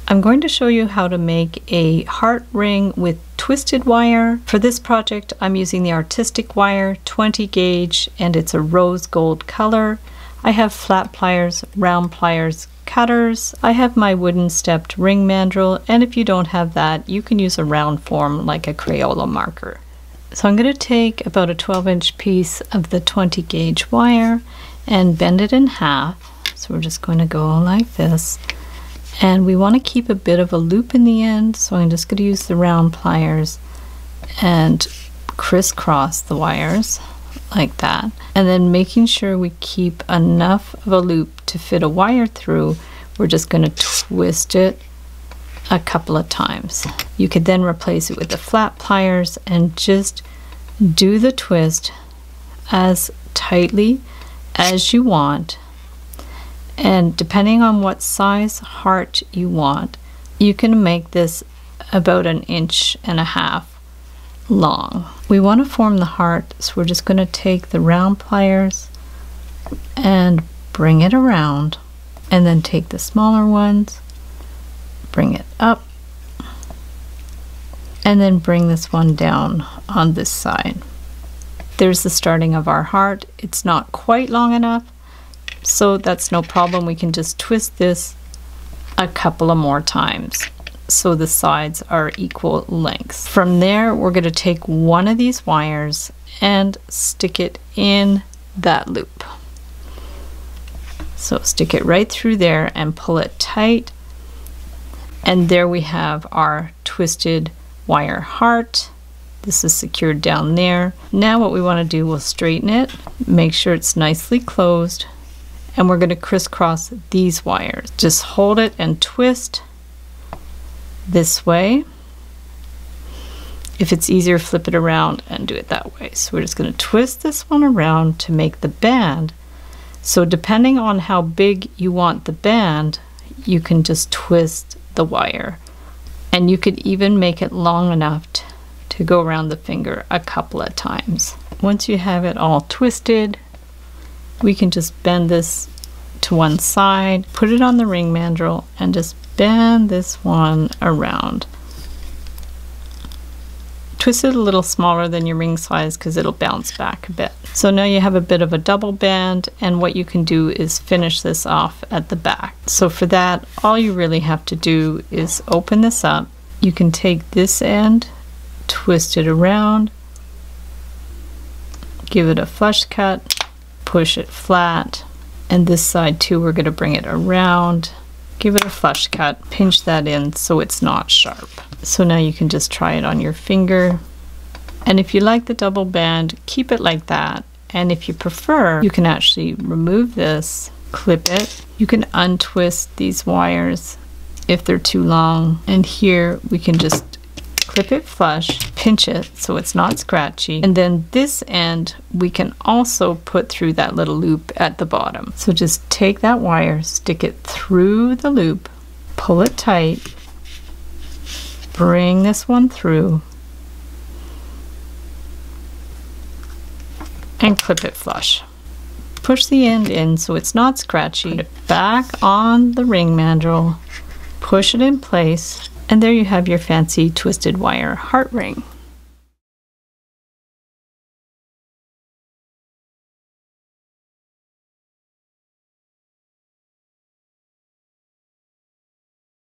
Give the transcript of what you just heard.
I'm going to show you how to make a heart ring with twisted wire. For this project, I'm using the Artistic Wire 20 gauge and it's a rose gold color. I have flat pliers, round pliers, cutters. I have my wooden stepped ring mandrel, and if you don't have that, you can use a round form like a Crayola marker. So I'm going to take about a 12-inch piece of the 20 gauge wire and bend it in half. So we're just going to go like this. And we want to keep a bit of a loop in the end, so I'm just going to use the round pliers and crisscross the wires like that. And then making sure we keep enough of a loop to fit a wire through, we're just going to twist it a couple of times. You could then replace it with the flat pliers and just do the twist as tightly as you want. And depending on what size heart you want, you can make this about 1.5 inches long. We want to form the heart, so we're just going to take the round pliers and bring it around, and then take the smaller ones, bring it up, and then bring this one down on this side. There's the starting of our heart. It's not quite long enough, so that's no problem. We can just twist this a couple of more times so the sides are equal lengths. From there, we're going to take one of these wires and stick it in that loop. So stick it right through there and pull it tight. And there we have our twisted wire heart. This is secured down there. Now what we want to do, we'll straighten it, make sure it's nicely closed, and we're going to crisscross these wires. Just hold it and twist this way. If it's easier, flip it around and do it that way. So we're just going to twist this one around to make the band. So depending on how big you want the band, you can just twist the wire. And you could even make it long enough to go around the finger a couple of times. Once you have it all twisted, we can just bend this to one side, put it on the ring mandrel, and just bend this one around. Twist it a little smaller than your ring size because it'll bounce back a bit. So now you have a bit of a double band, and what you can do is finish this off at the back. So for that, all you really have to do is open this up. You can take this end, twist it around, give it a flush cut, push it flat, and this side too, we're going to bring it around, give it a flush cut, pinch that in so it's not sharp. So now you can just try it on your finger, and if you like the double band, keep it like that. And if you prefer, you can actually remove this, clip it. You can untwist these wires if they're too long, and here we can just clip it flush, pinch it so it's not scratchy, and then this end we can also put through that little loop at the bottom. So just take that wire, stick it through the loop, pull it tight, bring this one through, and clip it flush. Push the end in so it's not scratchy, put it back on the ring mandrel, push it in place, and there you have your fancy twisted wire heart ring.